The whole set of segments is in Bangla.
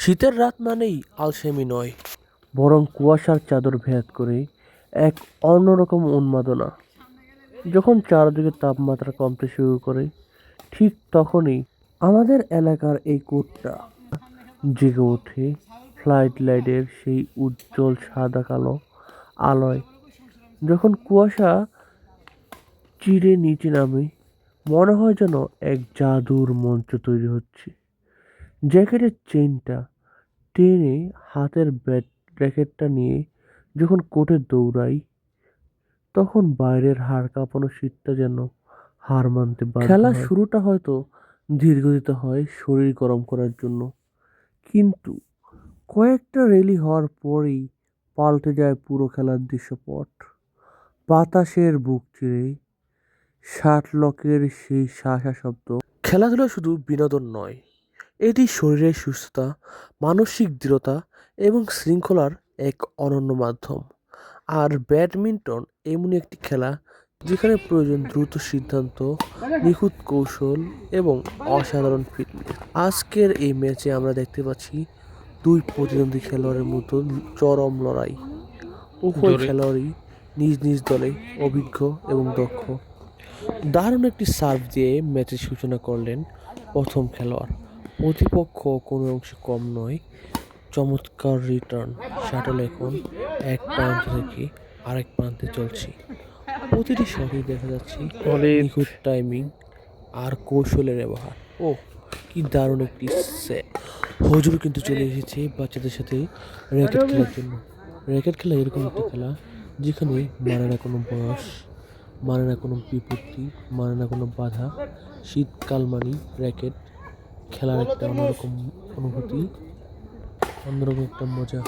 শীতের রাত মানেই আলসেমি নয়, বরং কুয়াশার চাদর ভেদ করে এক অন্যরকম উন্মাদনা। যখন চারদিকে তাপমাত্রা কমতে শুরু করে, ঠিক তখনই আমাদের এলাকার এই কোটটা জেগে ওঠে ফ্লাইট লাইটের সেই উজ্জ্বল সাদা কালো আলোয়। যখন কুয়াশা চিরে নিচে নামে, মনে হয় যেন এক জাদুর মঞ্চ তৈরি হচ্ছে। জ্যাকেটের চেইনটা টেনে হাতের র্যাকেটটা নিয়ে যখন কোর্টে দৌড়াই, তখন বাইরের হাড় কাঁপানো শীতটা যেন হার মানতে বাধ্য খেলার হয়। শুরুটা হয়তো ধীরগতিতে হয় শরীর গরম করার জন্য, কিন্তু কয়েকটা রেলি হওয়ার পরেই পাল্টে যায় পুরো খেলার দৃশ্যপট। বাতাসের বুক চিরে শাটলকের সেই শাঁসা শব্দ। খেলাধুলা শুধু বিনোদন নয়, এটি শরীরের সুস্থতা, মানসিক দৃঢ়তা এবং শৃঙ্খলার এক অনন্য মাধ্যম। আর ব্যাডমিন্টন এমনই একটি খেলা যেখানে প্রয়োজন দ্রুত সিদ্ধান্ত, নিখুঁত কৌশল এবং অসাধারণ ফিটনেস। আজকের এই ম্যাচে আমরা দেখতে পাচ্ছি দুই প্রতিদ্বন্দ্বী খেলোয়াড়ের মতো চরম লড়াই। উভয় খেলোয়াড়ই নিজ নিজ দলে অভিজ্ঞ এবং দক্ষ। দারুণ একটি সার্ভ দিয়ে ম্যাচের সূচনা করলেন প্রথম খেলোয়াড়। প্রতিপক্ষ কোনো অংশে কম নয়, চমৎকার রিটার্ন। শাটল এখন এক প্রান্ত থেকে আরেক প্রান্তে চলছে। প্রতিটি শটেই দেখা যাচ্ছে নিখুঁত টাইমিং আর কৌশলের ব্যবহার। ও কি দারুণ একটি সেট! হজুর কিন্তু চলে এসেছে বাচ্চাদের সাথে র্যাকেট খেলার জন্য। র্যাকেট খেলা এরকম একটা খেলা যেখানে মানে না কোনো বয়স, মানে না কোনো বিপত্তি, মানে না কোনো বাধা। শীতকাল মানেই র্যাকেট খেলার একটা অন্যরকম অনুভূতি, অন্যরকম একটা মজা।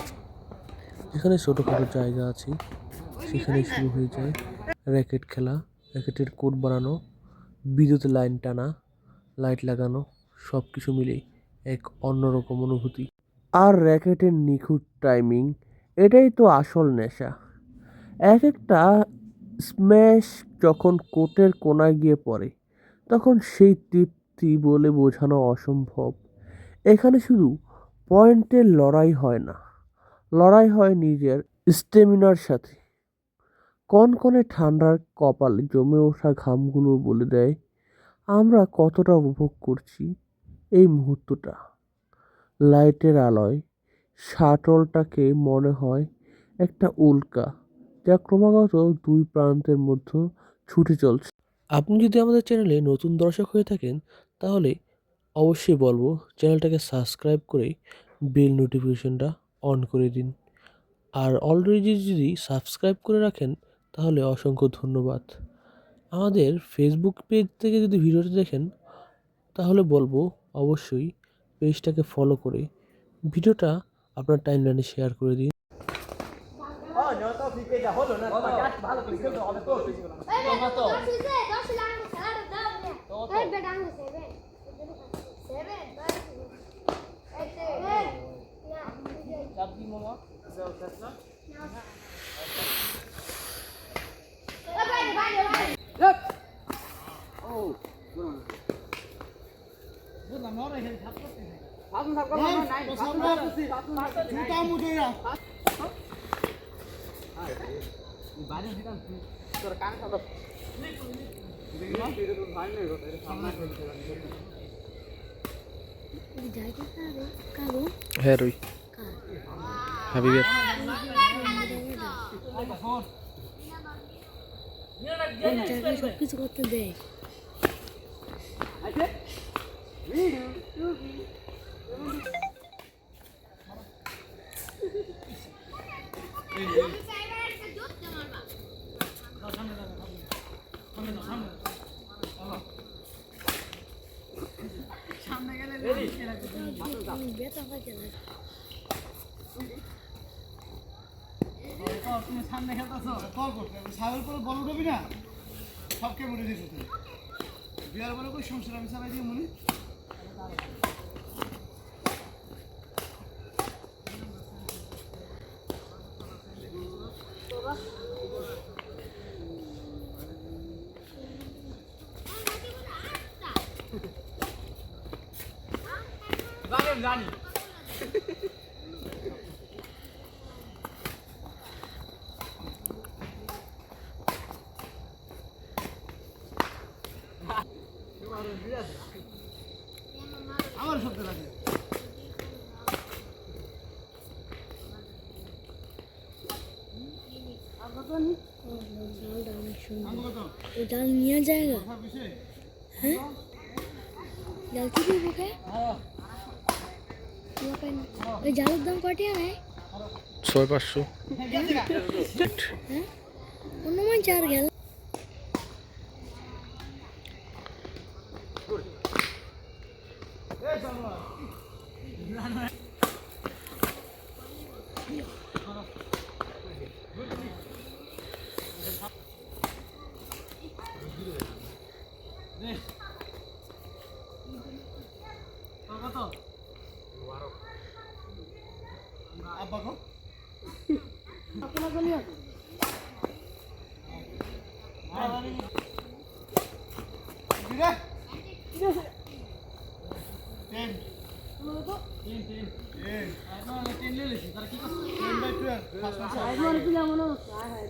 যেখানে ছোটোখাটো জায়গা আছে সেখানেই শুরু হয়ে যায় র্যাকেট খেলা। র্যাকেটের কোর্ট বানানো, বিদ্যুতের লাইন টানা, লাইট লাগানো, সব কিছু মিলেই এক অন্যরকম অনুভূতি। আর র্যাকেটের নিখুঁত টাইমিং, এটাই তো আসল নেশা। এক একটা স্ম্যাশ যখন কোর্টের কোনায় গিয়ে পড়ে, তখন সেই তৃপ্তি বলে বোঝানো অসম্ভব। এখানে শুধু পয়েন্টের লড়াই হয় না, লড়াই হয় নিজের স্টেমিনার সাথে। কনকনে ঠান্ডার কপালে জমে ওঠা ঘামগুলো বলে দেয় আমরা কতটা উপভোগ করছি এই মুহূর্তটা। লাইটের আলোয় শাটলটাকে মনে হয় একটা উল্কা, যা ক্রমাগত দুই প্রান্তের মধ্যে ছুটে চলছে। আপনি যদি আমাদের চ্যানেলে নতুন দর্শক হয়ে থাকেন, তাহলে অবশ্যই বলবো চ্যানেলটাকে সাবস্ক্রাইব করে বেল নোটিফিকেশনটা অন করে দিন। আর অলরেডি যদি সাবস্ক্রাইব করে রাখেন তাহলে অসংখ্য ধন্যবাদ। আমাদের ফেসবুক পেজ থেকে যদি ভিডিওটা দেখেন তাহলে বলবো অবশ্যই পেজটাকে ফলো করে ভিডিওটা আপনার টাইমলাইনে শেয়ার করে দিন। হ্যাঁ রুই হাবিবের সবকিছু করতে দেয়। তুমি সামনে খেলতেছ কল করতে সাগর করে বল উঠবি না সবকে মরে দিতে তুমি বিয়ার বলে কই সমস্যা আমি চালাই দিয়ে মনে জানি জালটা অনেক সুন্দর। আঙ্গুল কত? ওই জাল নিয়ে জায়গা কথা বিষয়? হ্যাঁ জাল কি দিব কে ওই জালের দাম কটিয়া নেয় 6,500। হ্যাঁ অন্য মান 4 গেল কত? আব্বা কো? আপনার গলি আছে দিদা? ঠিক আছে 10 10 10 by 12 5 আইমার কি মনে হচ্ছে আয় হায়